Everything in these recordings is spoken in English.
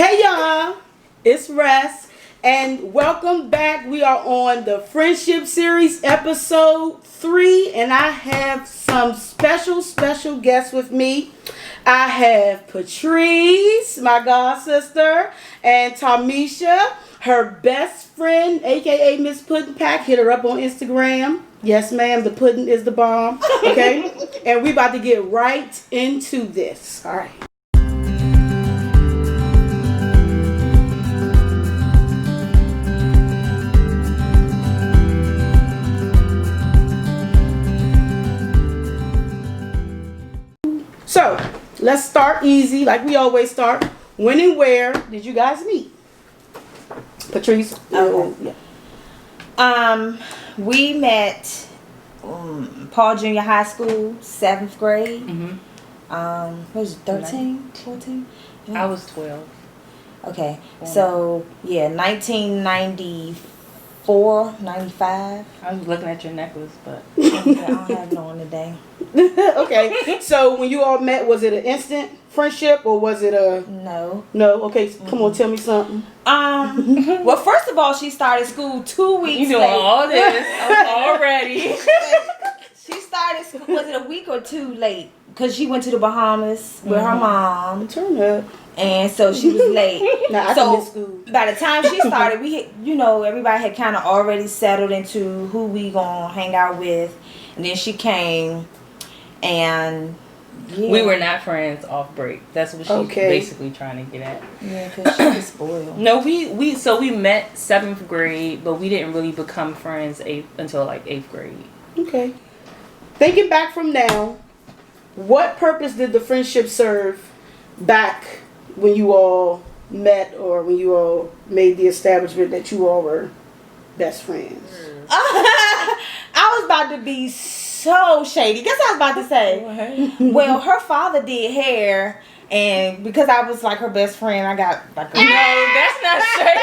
Hey y'all, it's Rest, and welcome back. We are on the Friendship Series, episode 3, and I have some special guests with me. I have Patrice, my god sister, and Tommesha, her best friend, aka Miss Pudding Pack. Hit her up on Instagram. Yes, ma'am, the pudding is the bomb. Okay, and we about to get right into this. All right. So, let's start easy, like we always start. When and where did you guys meet? Patrice? Okay. Yeah. We met Paul Junior High School, 7th grade. Mm-hmm. Was it 13? 14? I was 12. Okay. So, yeah, 1994, 95. I was looking at your necklace, but I don't have it on today. Okay, so when you all met, was it an instant friendship or was it a... No. No? Okay, come on, tell me something. Well, first of all, she started school 2 weeks you doing late. all this already. She started school, was it a week or 2 late? Because she went to the Bahamas with her mom. Turn up. And so she was late. Nah, I so miss school. by the time she started, we had, everybody had kind of already settled into who we gonna hang out with. And then she came, and we were not friends off break. That's what she's basically trying to get at. Yeah, because she was spoiled. No, we met 7th grade, but we didn't really become friends until like 8th grade. Okay. Thinking back from now, what purpose did the friendship serve back when you all met or when you all made the establishment that you all were best friends? I was about to be so shady. Guess what I was about to say? Well, her father did hair, and because I was like her best friend, I got like no, that's not shady.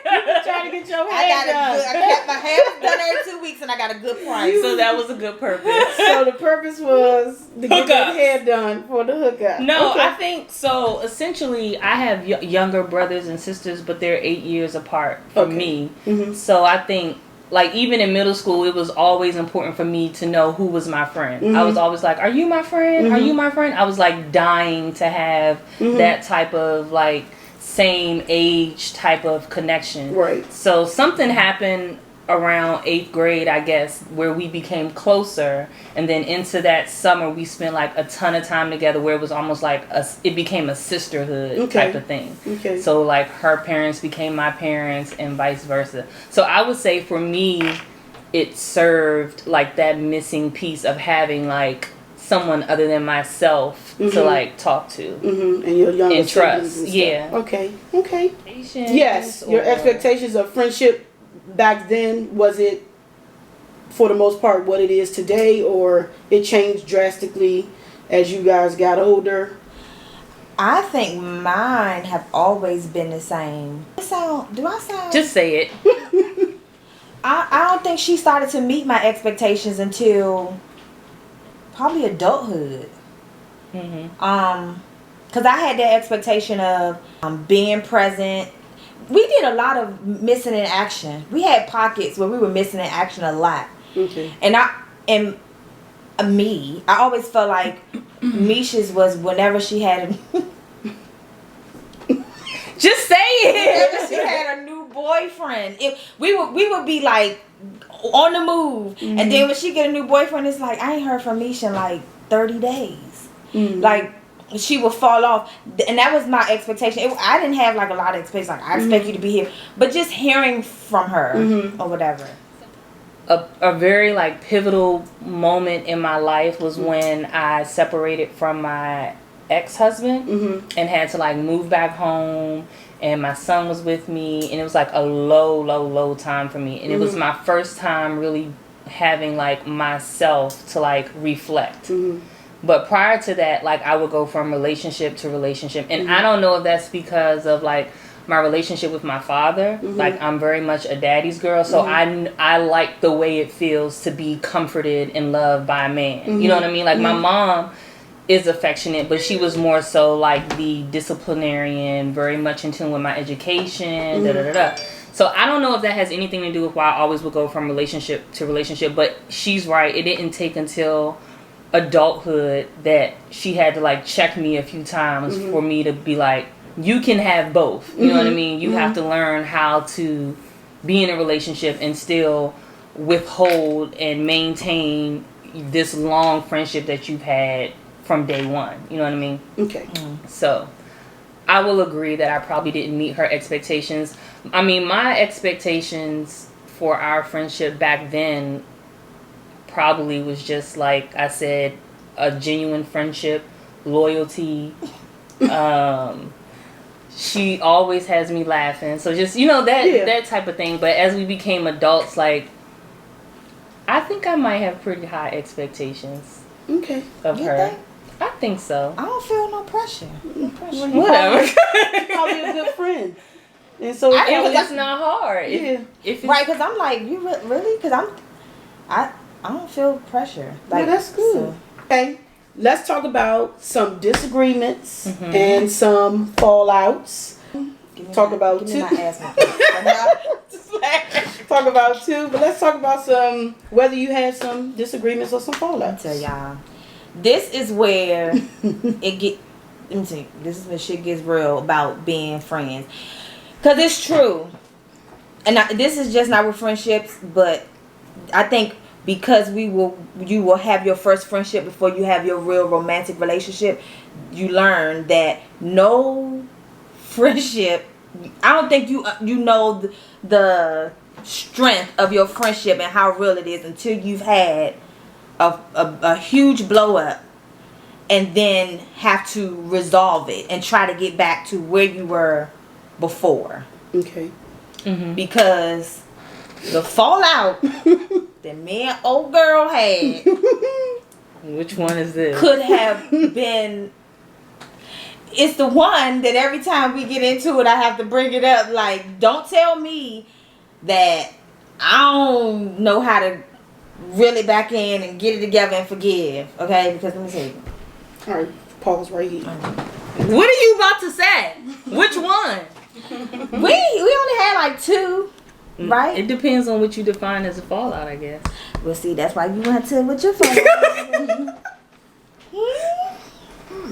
You were trying to get your hair done. I kept my hair done every 2 weeks, and I got a good price. So that was a good purpose. So the purpose was to get your hair done for the hookup. No, okay. I think so. Essentially, I have younger brothers and sisters, but they're 8 years apart from me. Mm-hmm. So I think, like, even in middle school, it was always important for me to know who was my friend. Mm-hmm. I was always like, "Are you my friend? Mm-hmm. Are you my friend?" I was like dying to have that type of like same age type of connection. Right. So something happened around 8th grade, I guess, where we became closer, and then into that summer we spent like a ton of time together, where it was almost like it became a sisterhood type of thing. Okay. So like her parents became my parents and vice versa. So I would say for me, it served like that missing piece of having like someone other than myself to like talk to and your younger and trust. And yeah. Okay. Yes, your expectations of friendship back then, was it for the most part what it is today, or it changed drastically as you guys got older? I think mine have always been the same. Do I sound? Just say it. I don't think she started to meet my expectations until probably adulthood. Because I had that expectation of being present. We did a lot of missing in action. We had pockets where we were missing in action a lot. Okay. And I always felt like Misha's was whenever she had Just say it. whenever she had a new boyfriend. We would be like on the move, and then when she get a new boyfriend, it's like I ain't heard from Misha in like 30 days. Like she would fall off, and that was my expectation. I didn't have like a lot of expectations. Like I expect you to be here, but just hearing from her or whatever. A very like pivotal moment in my life was when I separated from my ex-husband and had to like move back home, and my son was with me, and it was like a low time for me, and it was my first time really having like myself to like reflect. But prior to that, like I would go from relationship to relationship, and I don't know if that's because of like my relationship with my father. Like I'm very much a daddy's girl, so I like the way it feels to be comforted and loved by a man. You know what I mean? Like my mom is affectionate, but she was more so like the disciplinarian, very much in tune with my education, So I don't know if that has anything to do with why I always would go from relationship to relationship, but she's right. It didn't take until adulthood that she had to like check me a few times for me to be like, you can have both. You know what I mean? You have to learn how to be in a relationship and still withhold and maintain this long friendship that you've had from day one. You know what I mean? Okay. So I will agree that I probably didn't meet her expectations. I mean, my expectations for our friendship back then probably was just like I said, a genuine friendship, loyalty. She always has me laughing, so just that type of thing. But as we became adults, like I think I might have pretty high expectations. Okay. Of her. Think? I think so. I don't feel no pressure. Well, Whatever. You're probably a good friend, and so It's not hard. Yeah. If Right, because I'm like, you really? Because I don't feel pressure. Like, well, that's good. So. Okay, let's talk about some disagreements and some fallouts. Talk about two. Talk about two, but let's talk about some, whether you had some disagreements or some fallouts. Tell y'all, this is where it get. Let me see. This is when shit gets real about being friends, cause it's true, and this is just not with friendships, but I think because you will have your first friendship before you have your real romantic relationship. You learn that no friendship. I don't think you know the strength of your friendship and how real it is until you've had a huge blow up and then have to resolve it and try to get back to where you were before. Okay. Because the fallout that me and old girl had, which one is this? could have been. It's the one that every time we get into it, I have to bring it up. Like, don't tell me that I don't know how to reel it back in and get it together and forgive. Okay? Because let me tell you. All right, pause right here. What are you about to say? Which one? We only had like two, right? It depends on what you define as a fallout, I guess. Well, see, that's why you went to with your fallout.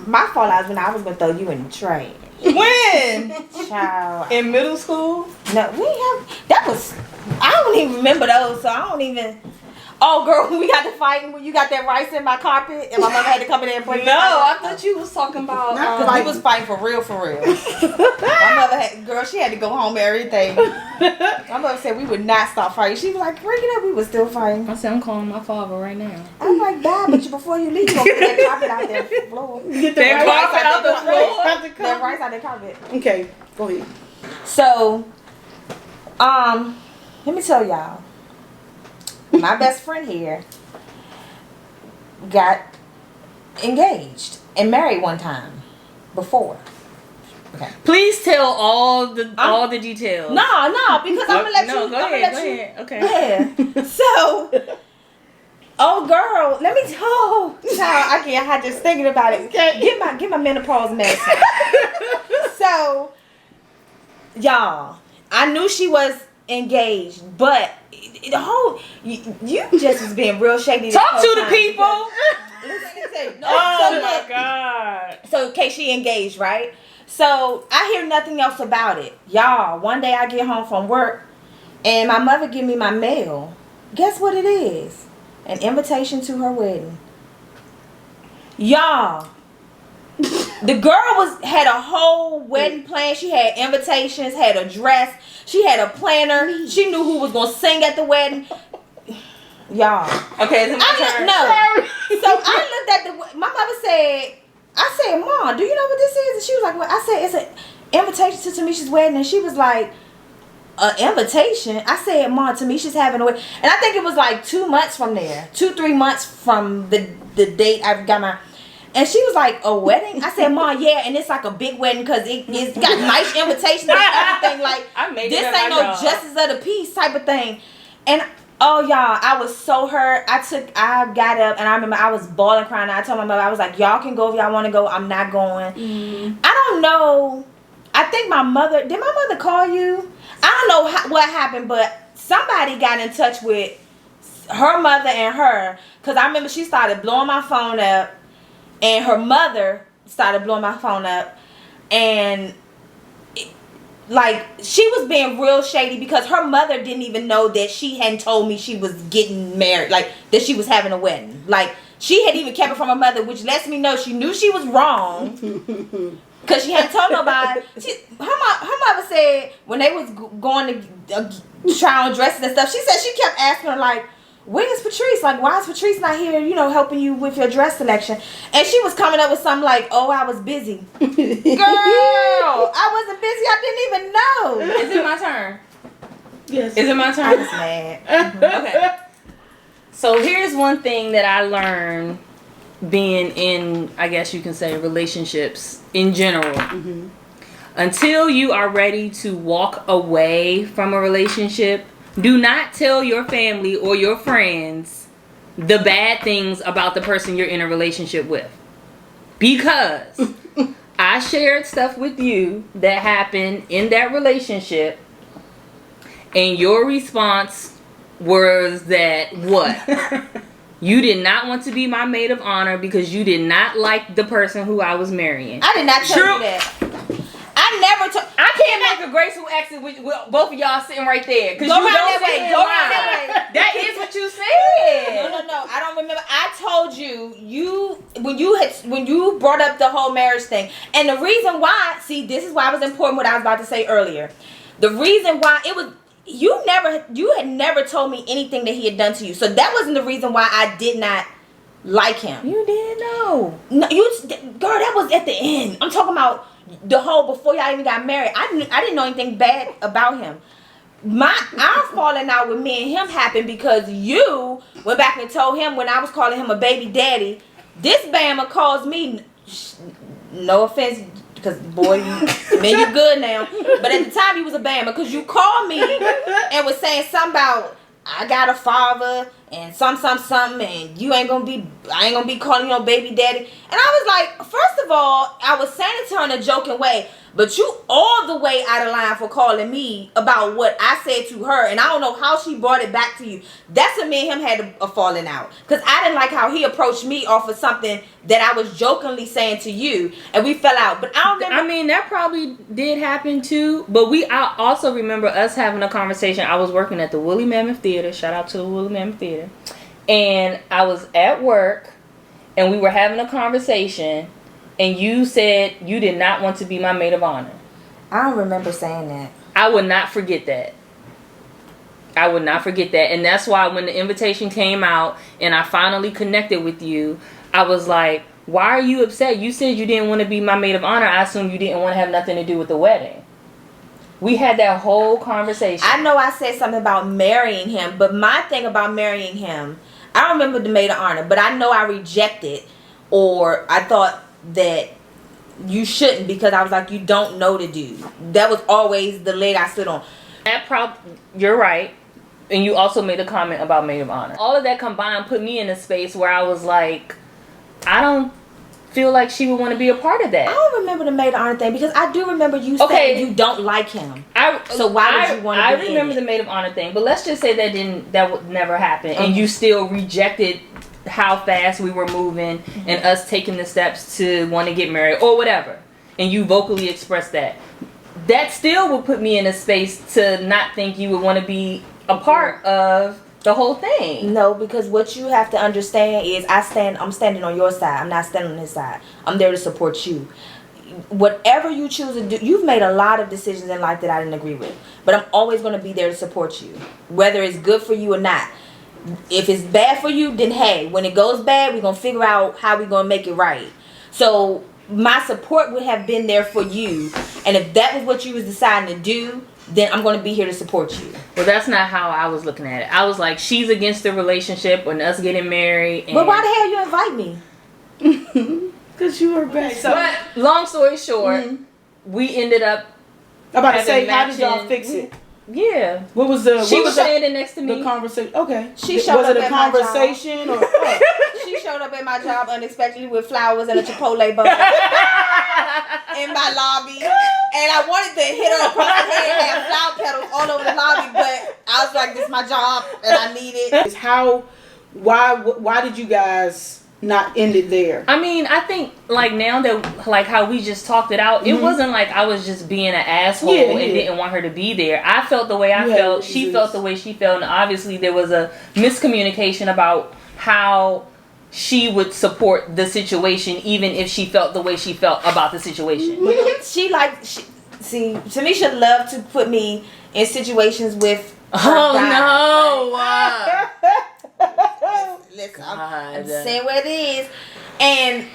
My fallout is when I was gonna throw you in the trash. When? Child. In middle school? No, I don't even remember those, so I don't even. Oh, girl, when we got to fighting when you got that rice in my carpet and my mother had to come in there and bring it out. I thought you was talking about. Because we was fighting for real. My mother she had to go home and everything. My mother said we would not stop fighting. She was like, bring it up. We was still fighting. I said, I'm calling my father right now. I was like, bye, but before you leave, you gonna get that carpet out there floor. Get That carpet out the floor? That rice out the carpet. Okay, go ahead. So, let me tell y'all. My best friend here got engaged and married one time before. Okay. Please tell all the details. No, because I'm gonna let you. Go ahead. Okay. Yeah. So, oh girl, let me tell. Child, I had just thinking about it. Get my menopause medicine. So, y'all, I knew she was engaged, but the whole you just was being real shady. Talk to the people. Oh my God. So, okay, she engaged, right? So I hear nothing else about it, y'all. One day I get home from work, and my mother give me my mail. Guess what it is? An invitation to her wedding. Y'all. The girl had a whole wedding plan. She had invitations, had a dress, she had a planner. She knew who was gonna sing at the wedding. Y'all. Okay, it's my turn. No. So I looked at my mother said, I said, Mom, do you know what this is? And she was like, well, I said, it's an invitation to Tommesha's wedding. And she was like, an invitation? I said, Mom, Tommesha's having a wedding. And I think it was like 2 months from there. 2-3 months from the date I got my. And she was like, a wedding? I said, Mom, yeah, and it's like a big wedding because it's got nice invitations and everything. Like, this ain't no justice of the peace type of thing. And Oh, y'all, I was so hurt. I got up and I remember I was bawling, crying. I told my mother, I was like, y'all can go if y'all want to go. I'm not going. I don't know. I think did my mother call you? I don't know what happened, but somebody got in touch with her mother and her. Because I remember she started blowing my phone up. And her mother started blowing my phone up. And like, she was being real shady because her mother didn't even know that she hadn't told me she was getting married, like that she was having a wedding. Like, she had even kept it from her mother, which lets me know she knew she was wrong because she hadn't told nobody. Her mother said when they was going to try on dresses and stuff, she said she kept asking her, like, where's Patrice? Like, why is Patrice not here, helping you with your dress selection? And she was coming up with something like, oh, I was busy. Girl, I wasn't busy. I didn't even know. Is it my turn? Yes. Is it my turn? I was mad. Okay. So here's one thing that I learned being in, I guess you can say, relationships in general. Mm-hmm. Until you are ready to walk away from a relationship, do not tell your family or your friends the bad things about the person you're in a relationship with. Because I shared stuff with you that happened in that relationship, and your response was that what? You did not want to be my maid of honor because you did not like the person who I was marrying. I did not tell you that. I can't make a graceful exit with both of y'all sitting right there. Go around that way. Go around that way. That is what you said. No. I don't remember. I told you when you brought up the whole marriage thing, and the reason why. See, this is why it was important what I was about to say earlier. The reason why it was you had never told me anything that he had done to you, so that wasn't the reason why I did not like him. You didn't know. No, girl, that was at the end. I'm talking about the whole before y'all even got married. I didn't know anything bad about him. Our falling out with me and him happened because you went back and told him when I was calling him a baby daddy. This Bama calls me, no offense, because boy, you good now. But at the time, you was a Bama because you called me and was saying something about I got a father and some, and I ain't gonna be calling you no baby daddy. And I was like, first of all, I was saying it to her in a joking way, but you all the way out of line for calling me about what I said to her, and I don't know how she brought it back to you. That's when me and him had a falling out, because I didn't like how he approached me off of something that I was jokingly saying to you, and we fell out. But I don't remember. I mean, that probably did happen too, but I also remember us having a conversation. I was working at the Woolly Mammoth Theater. Shout out to the Woolly Mammoth Theater. And I was at work, and we were having a conversation, and you said you did not want to be my maid of honor. I don't remember saying that. I would not forget that. And that's why when the invitation came out and I finally connected with you, I was like, why are you upset? You said you didn't want to be my maid of honor. I assume you didn't want to have nothing to do with the wedding. We had that whole conversation. I know I said something about marrying him, but my thing about marrying him, I don't remember the maid of honor, but I know I rejected, or I thought that you shouldn't, because I was like, you don't know the dude. That was always the leg I stood on. You're right. And you also made a comment about maid of honor. All of that combined put me in a space where I was like, I don't feel like she would want to be a part of that. I don't remember the maid of honor thing, because I do remember you saying you don't like him. So why would you want to be in it? I remember the maid of honor thing, but let's just say that would never happen, and you still rejected how fast we were moving and us taking the steps to want to get married or whatever, and you vocally expressed that. That still would put me in a space to not think you would want to be a part of the whole thing. No, because what you have to understand is I'm standing on your side. I'm not standing on his side. I'm there to support you. Whatever you choose to do, you've made a lot of decisions in life that I didn't agree with, but I'm always going to be there to support you, whether it's good for you or not. If it's bad for you, then hey, when it goes bad, we're going to figure out how we're going to make it right. So my support would have been there for you, and if that was what you was deciding to do, then I'm going to be here to support you. Well, that's not how I was looking at it. I was like, she's against the relationship and us getting married. And but why the hell you invite me? Because you were back. So, but long story short, we ended up. I'm about to say, how did y'all fix it? Yeah. What was the? She what was the- standing next to me. The conversation. Okay. She showed Was up it a at my job. conversation or? She showed up at my job unexpectedly with flowers and a Chipotle burger in my lobby, and I wanted to hit her across the head and have flower petals all over the lobby, but I was like, "This is my job, and I need it." Is how? Why did you guys not end it there? I mean, I think like now that like how we just talked it out, it wasn't like I was just being an asshole and didn't want her to be there. I felt the way I felt. She felt the way she felt, and obviously there was a miscommunication about how she would support the situation, even if she felt the way she felt about the situation. See, Tommesha loved to put me in situations with. Listen, I'm saying what it is, and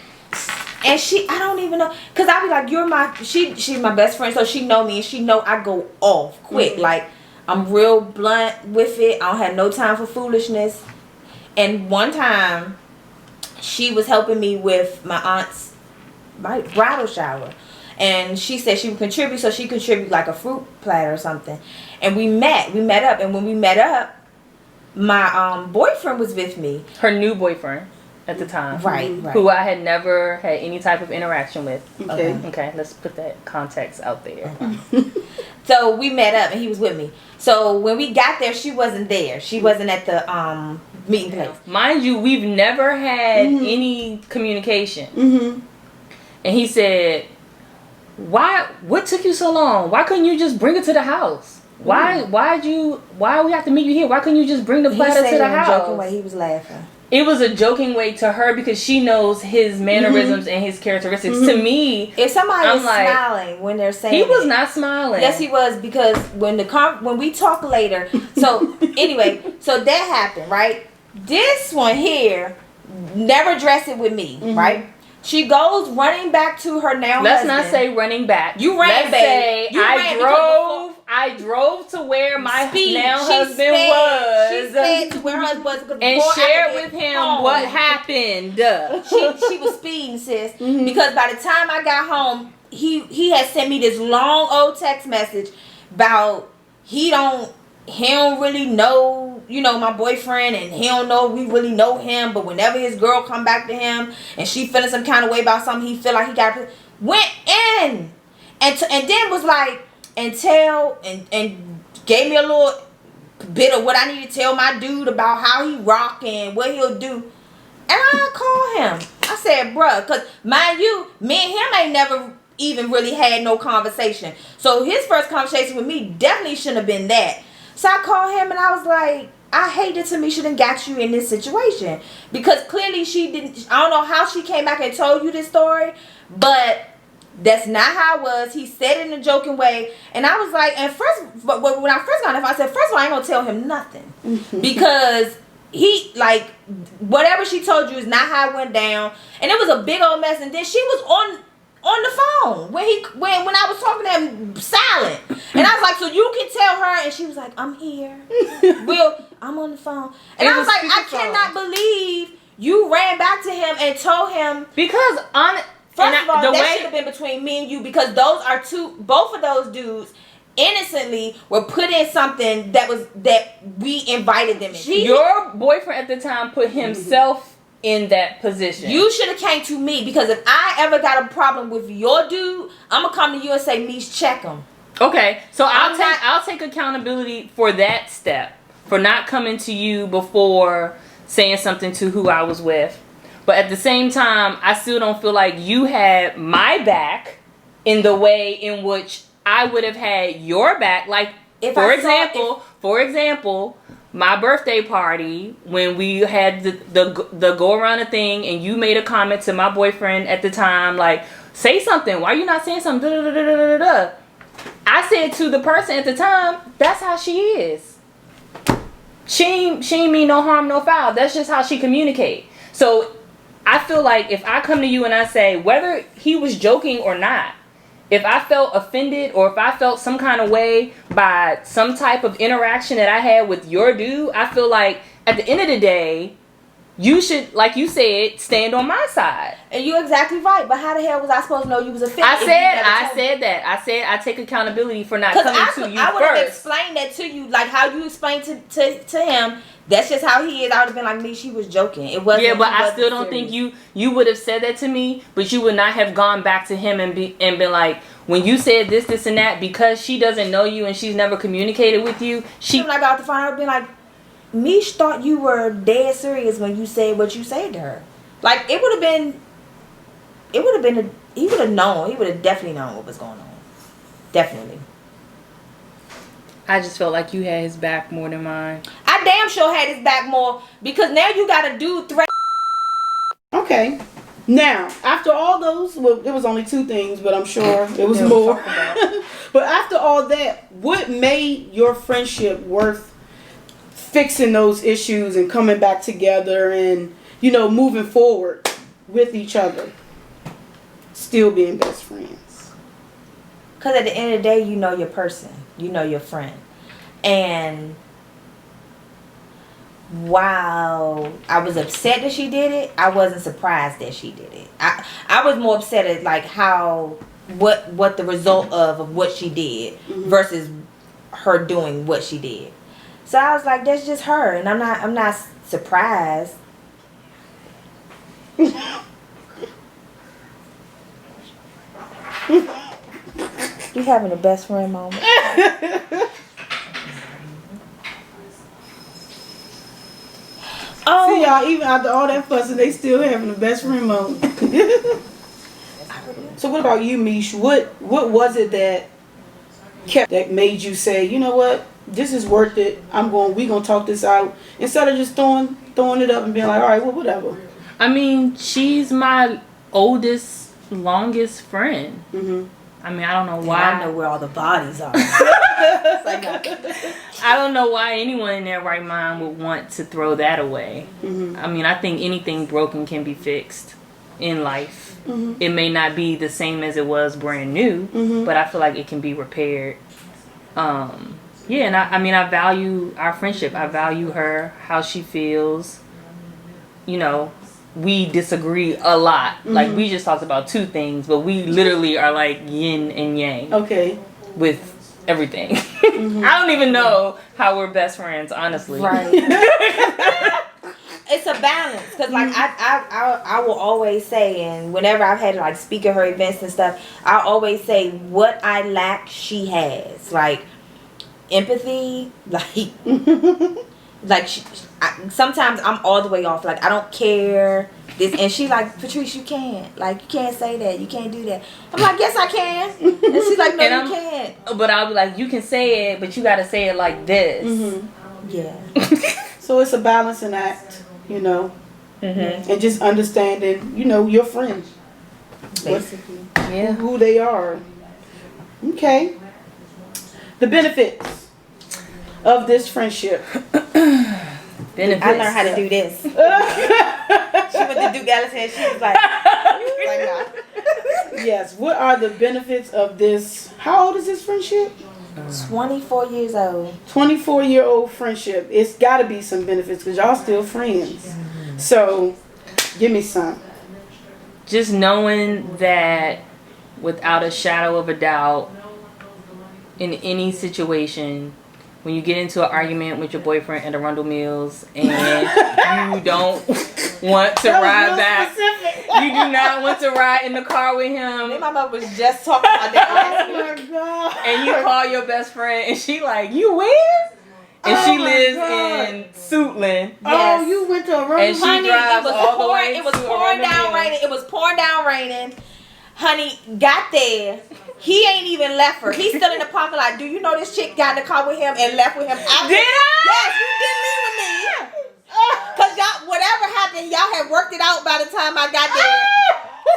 she, I don't even know, cause I be like, she's my best friend, so she know me, and she know I go off quick, like I'm real blunt with it. I don't have no time for foolishness. And one time, she was helping me with my aunt's bridal shower, and she said she would contribute, so she contributed like a fruit platter or something, and we met up, and when we met up, my boyfriend was with me. Her new boyfriend at the time. Right. Who I had never had any type of interaction with. Okay, let's put that context out there. So we met up and he was with me. So when we got there, she wasn't there. She wasn't at the meeting place. Mind you, we've never had any communication. And he said, what took you so long? Why couldn't you just bring it to the house? Why we have to meet you here? Why couldn't you just bring the platter to the house? In a joking way, he was laughing. It was a joking way to her because she knows his mannerisms and his characteristics. To me, if somebody is smiling when they're saying he was not smiling. Yes, he was, because when we talk later. So anyway, so that happened, right? This one here never dressed it with me, right? She goes running back to her now Let's husband. not say running back. You ran, Let's say I drove to where my husband was. She sped to where her husband was and shared with him what happened. She was speeding, sis. Because by the time I got home, he had sent me this long old text message about he don't really know, my boyfriend, and he don't know if we really know him, but whenever his girl come back to him and she feeling some kind of way about something, he feel like he got went in and then was like and gave me a little bit of what I need to tell my dude about how he rock and what he'll do. And I called him. I said, bruh, because mind you, me and him ain't never even really had no conversation. So his first conversation with me definitely shouldn't have been that. So I called him and I was like, I hate that Tommesha done got you in this situation. Because clearly she didn't, I don't know how she came back and told you this story, but that's not how it was. He said it in a joking way. And I was like, when I first got off, I said, first of all, I ain't going to tell him nothing. Because he, like, whatever she told you is not how it went down. And it was a big old mess. And then she was on the phone when I was talking to him silent, and I was like, so you can tell her, and she was like, I'm here. I'm on the phone, and I was like, I cannot believe you ran back to him and told him, because first of all, that should have been between me and you, because both of those dudes innocently were put in something that we invited them in. Your boyfriend at the time put himself in that position. You should have came to me, because if I ever got a problem with your dude, I'm gonna come to you and say, Mish, check him. Okay, so I'll take accountability for that step, for not coming to you before saying something to who I was with. But at the same time, I still don't feel like you had my back in the way in which I would have had your back. Like, for example, my birthday party, when we had the go around the thing, and you made a comment to my boyfriend at the time, like, say something. Why are you not saying something? I said to the person at the time, that's how she is. She ain't mean no harm, no foul. That's just how she communicate. So I feel like if I come to you and I say, whether he was joking or not, if I felt offended or if I felt some kind of way by some type of interaction that I had with your dude, I feel like at the end of the day, you should, like you said, stand on my side. And you're exactly right. But how the hell was I supposed to know you was offended? I said I take accountability for not coming to you I would have first. explained that to you, like how you explained to him. That's just how he is. I would have been like, me, she was joking. It wasn't. Yeah, but I still don't serious. think you would have said that to me, but you would not have gone back to him and been like, when you said this and that, because she doesn't know you and she's never communicated with you. I'm like about to find out, being like, Mish thought you were dead serious when you said what you said to her. Like he would have known. He would have definitely known what was going on. Definitely. I just felt like you had his back more than mine. I damn sure had his back more, because now you got a dude threat. Okay. Now, after all those, well, it was only 2 things, but I'm sure it was more. But after all that, what made your friendship worth fixing those issues and coming back together and, moving forward with each other? Still being best friends. Because at the end of the day, you know your person. You know your friend. And while I was upset that she did it, I wasn't surprised that she did it. I was more upset at like what the result of what she did versus her doing what she did. So I was like, that's just her, and I'm not surprised. You having a best friend moment. See, y'all, even after all that fussing, they still having the best friend moment. So what about you, Mish? What was it that made you say, you know what, this is worth it, we gonna talk this out, instead of just throwing it up and being like, all right, well, whatever. I mean, she's my oldest, longest friend. I mean, I don't know why. I know where all the bodies are. I don't know why anyone in their right mind would want to throw that away. I mean, I think anything broken can be fixed in life. It may not be the same as it was brand new, but I feel like it can be repaired. Yeah, and I value our friendship. I value her, how she feels. We disagree a lot. Like, we just talked about 2 things, but we literally are like yin and yang. Okay. With everything. I don't even know how we're best friends, honestly. Right. It's a balance, because like I will always say, and whenever I've had to like speak at her events and stuff, I always say what I lack she has, like empathy, like sometimes I'm all the way off, like I don't care this, and she like, Patrice, you can't say that, you can't do that. I'm like, yes I can, and she's like, no, you can't. But I'll be like, you can say it, but you gotta say it like this. Yeah. So it's a balancing act, and just understanding, your friends, basically, who they are. Okay. The benefits of this friendship. Benefits. I learned how to do this. She went to Duke Ellison and she was like, nah. Yes. What are the benefits of this? How old is this friendship? 24 years old. 24-year-old friendship. It's got to be some benefits because y'all still friends. So, give me some. Just knowing that without a shadow of a doubt, in any situation, when you get into an argument with your boyfriend at Arundel Mills and you don't want to ride back, you do not want to ride in the car with him. My mother was just talking about that. Oh my God. And you call your best friend and she like, you where? And she lives in Suitland. Yes. Oh, you went to Arundel Mills. And she drives all the way It was to pouring Arundel down Mills. raining. It was pouring down raining. Honey, got there. He ain't even left her. He's still in the parking lot. Do you know this chick got in the car with him and left with him after? Did I? Yes, you didn't leave with me. Because y'all, whatever happened, y'all had worked it out by the time I got there.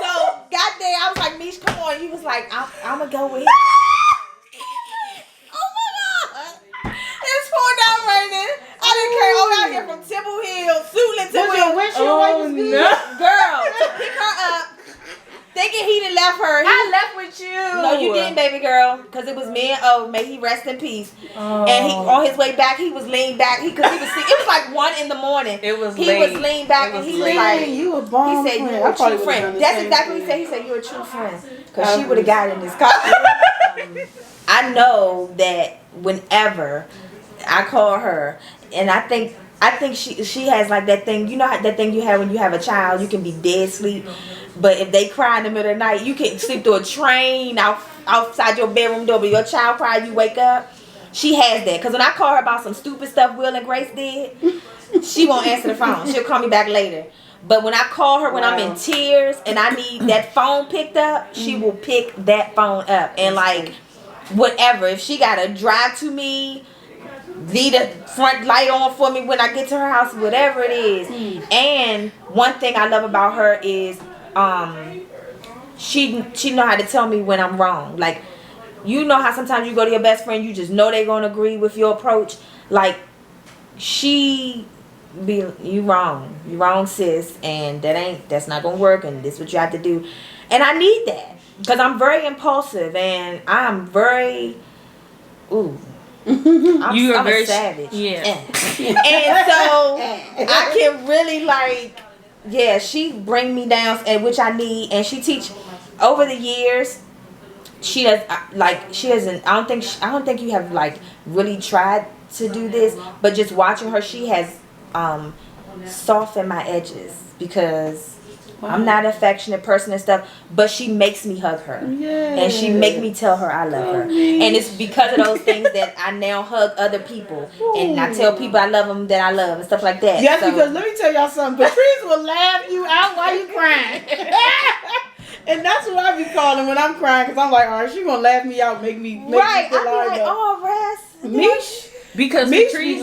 So, got there, I was like, Mish, come on. He was like, I'm going to go with him. Oh my God. It's pouring down raining. I didn't care. All out here from Temple Hill, Suitland, Temple Hill. Girl, to pick her up. Thinking he done left her. I left with you. No, you didn't, baby girl. Because it was me and O. go. May he rest in peace. And he on his way back, he was leaned back. Because he was sleep. It was like 1 a.m. It was he late. was leaned back and he was like, you a bomb. he said, you're a true friend. That's exactly what he said. He said, you're a true friend. Because she would have got in this car. I know that whenever I call her, and I think she has like that thing, you know that thing you have when you have a child, you can be dead sleep, but if they cry in the middle of the night, you can sleep through a train outside your bedroom door, but your child cry, you wake up. She has that, because when I call her about some stupid stuff Will and Grace did, she won't answer the phone. She'll call me back later. But when I call her when I'm in tears and I need that phone picked up, she will pick that phone up. And like, whatever, if she gotta drive to me, leave the front light on for me when I get to her house, whatever it is. And one thing I love about her is she know how to tell me when I'm wrong. Like, you know how sometimes you go to your best friend, you just know they're gonna agree with your approach. Like, she be, you wrong sis, and that's not gonna work, and this is what you have to do. And I need that, because I'm very impulsive, and I'm very I'm a savage. Yeah. And so I can really like, yeah, she bring me down, and which I need. And she teach over the years. She does she hasn't. I don't think you have like really tried to do this, but just watching her, she has softened my edges, because I'm not an affectionate person and stuff, but she makes me hug her. And she make me tell her I love her. And it's because of those things that I now hug other people. And I tell people I love them that I love and stuff like that. Yes, so, because let me tell y'all something. Patrice will laugh you out while you crying. And that's what I be calling when I'm crying, because I'm like, all right, she going to laugh me out, make me feel right. I be like, oh, Rest. Me? Because Patrice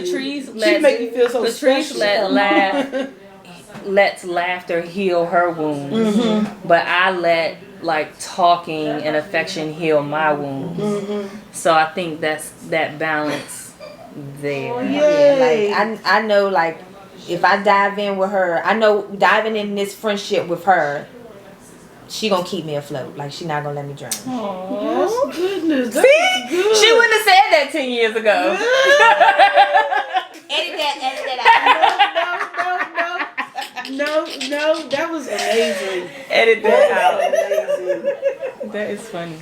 she make me feel so Patrice special. lets laughter heal her wounds, but I let like talking and affection heal my wounds. So I think that's that balance there. Yeah, like I know, like if I dive in with her, I know diving in this friendship with her, she gonna keep me afloat. Like, she not gonna let me drown. Oh goodness! See, good. She wouldn't have said that 10 years ago. Edit that out. No, that was amazing. Edit that out. Amazing. That is funny.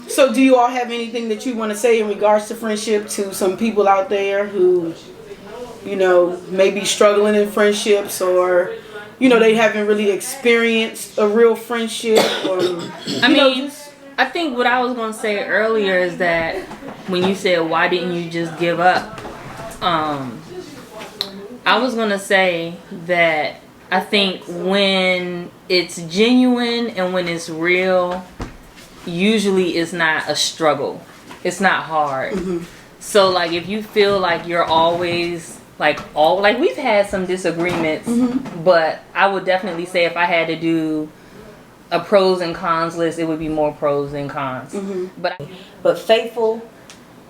So do you all have anything that you want to say in regards to friendship to some people out there who, you know, may be struggling in friendships, or, you know, they haven't really experienced a real friendship, or I think what I was going to say earlier is that when you said, why didn't you just give up? I was going to say that I think when it's genuine and when it's real, usually it's not a struggle. It's not hard. So like, if you feel like you're always like we've had some disagreements, but I would definitely say if I had to do a pros and cons list, it would be more pros than cons. But faithful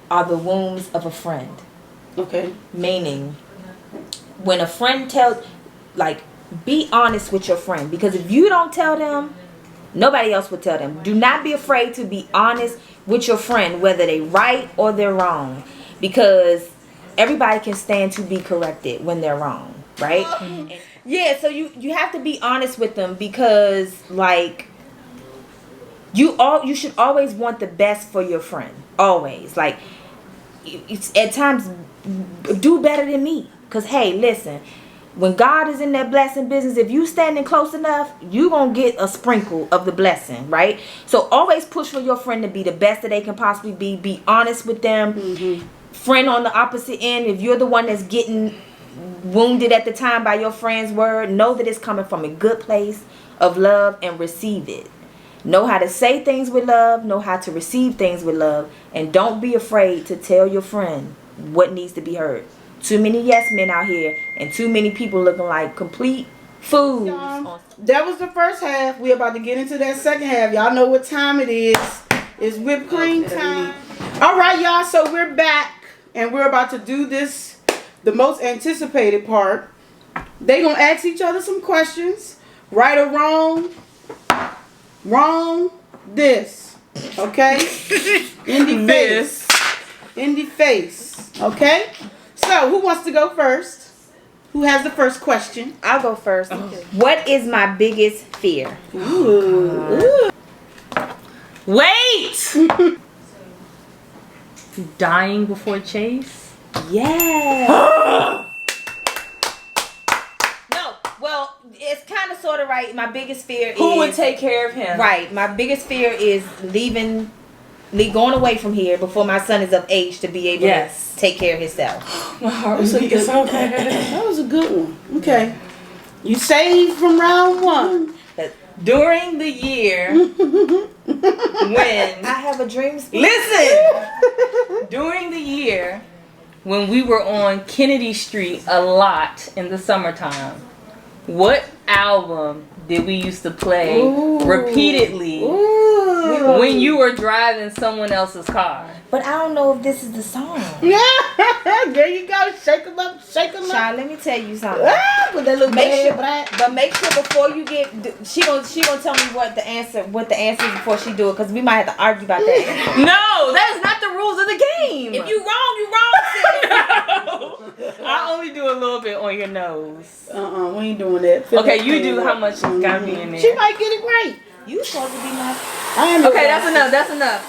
are the wounds of a friend. Okay. Meaning, when a friend tells, like, be honest with your friend, because if you don't tell them, nobody else will tell them. Do not be afraid to be honest with your friend, whether they right or they're wrong, because everybody can stand to be corrected when they're wrong, right? Yeah, so you have to be honest with them, because like you should always want the best for your friend. Always. Like, it's at times do better than me, because hey, listen, when God is in that blessing business, if you standing close enough, you gonna get a sprinkle of the blessing, right? So always push for your friend to be the best that they can possibly be. Be honest with them. Friend on the opposite end, if you're the one that's getting wounded at the time by your friend's word, know that it's coming from a good place of love and receive it. Know how to say things with love, know how to receive things with love, and don't be afraid to tell your friend what needs to be heard. Too many yes men out here, and too many people looking like complete fools. That was the first half. We're about to get into that second half. Y'all know what time it is. It's whipped cream time. All right, y'all. So we're back, and we're about to do this, the most anticipated part. They gonna ask each other some questions, right or wrong. Wrong, this. Okay? In the face. In the face. Okay? So, who wants to go first? Who has the first question? I'll go first. What is my biggest fear? Ooh. Wait! Dying before Chase? Yeah. No, well, it's kind of sort of right. My biggest fear Who is... would take care of him? Right. My biggest fear is going away from here before my son is of age to be able to take care of himself. My heart was beating so bad. That was a good one. Okay. You saved from round one. During the year when... I have a dream. Listen! During the year when we were on Kennedy Street a lot in the summertime, what album did we used to play repeatedly when you were driving someone else's car? But I don't know if this is the song. Yeah, there you go. Shake them up, shake them up. Child, let me tell you something. With that little Make sure, black. but make sure before you get, she gonna tell me what the answer is before she do it, because we might have to argue about that. No, that is not the rules of the game. If you wrong, you wrong, sis. I only do a little bit on your nose. We ain't doing that. Okay, you do how much it's gotta be in there. She might get it right. You supposed to be my. Okay, that's enough. That's enough.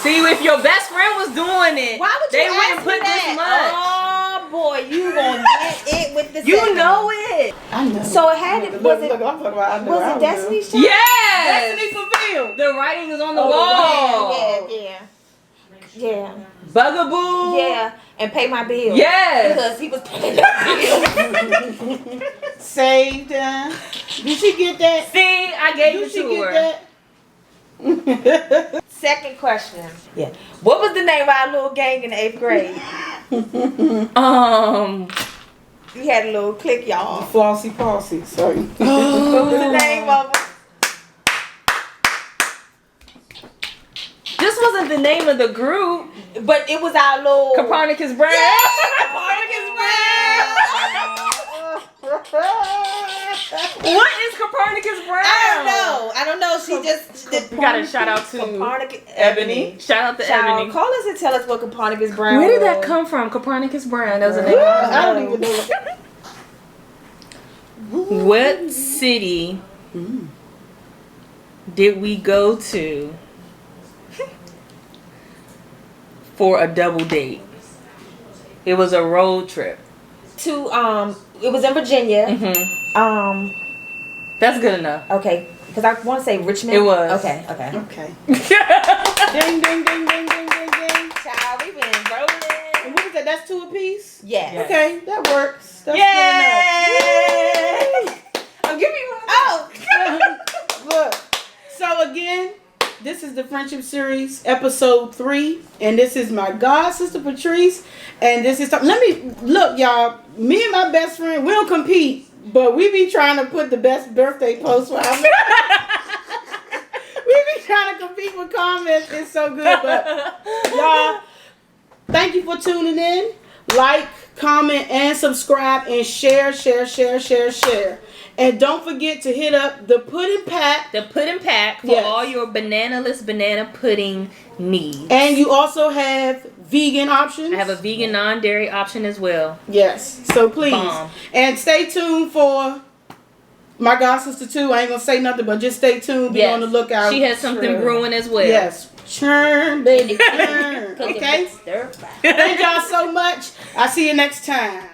See, if your best friend was doing it, Why would you they ask wouldn't me put that? this much. Oh boy, you gonna get it with the. You second. know it. I know. So it had it. Was it? I'm talking about. I know. Was it Destiny's Child? Yes. Destiny fulfilled. The writing is on the wall. Yeah. Bugaboo. Yeah, and pay my bills. Yes. Because he was paying the bills. Saved. Did she get that? See, I gave Did it she to get her. that? Second question. Yeah. What was the name of our little gang in the 8th grade? We had a little clique, y'all. Flossy Posse. Sorry. What was the name of them? This wasn't the name of the group. But it was our little Copernicus Brown. Copernicus Brown. What is Copernicus Brown? I don't know. She just We got a shout out to Copernicus Ebony. Shout out to Ebony. Call us and tell us what Copernicus Brown. Where did was. that come from? Copernicus Brown. That was a name. I don't even know. What city did we go to for a double date? It was a road trip. To it was in Virginia. That's good enough. Okay, because I want to say Richmond. It was. Okay. Okay. Ding Ding ding ding ding ding ding ding. Child, we've been rolling. And what was that? That's 2 apiece? Yes. Okay, that works. That's Yay! Oh, give me one. Oh. good enough. Look. So again, this is the Friendship Series, episode 3. And this is my god sister Patrice. And this is let me look, y'all. Me and my best friend, we don't compete, but we be trying to put the best birthday post for our we be trying to compete with comments. It's so good. But y'all, thank you for tuning in. Like, comment, and subscribe, and share. And don't forget to hit up the pudding pack. The pudding pack for all your banana-less banana pudding needs. And you also have vegan options. I have a vegan non-dairy option as well. Yes. So please. Bomb. And stay tuned for my god sister too. I ain't gonna say nothing, but just stay tuned. Be on the lookout. She has something brewing as well. Yes. Churn, baby, churn. Okay. Thank y'all so much. I'll see you next time.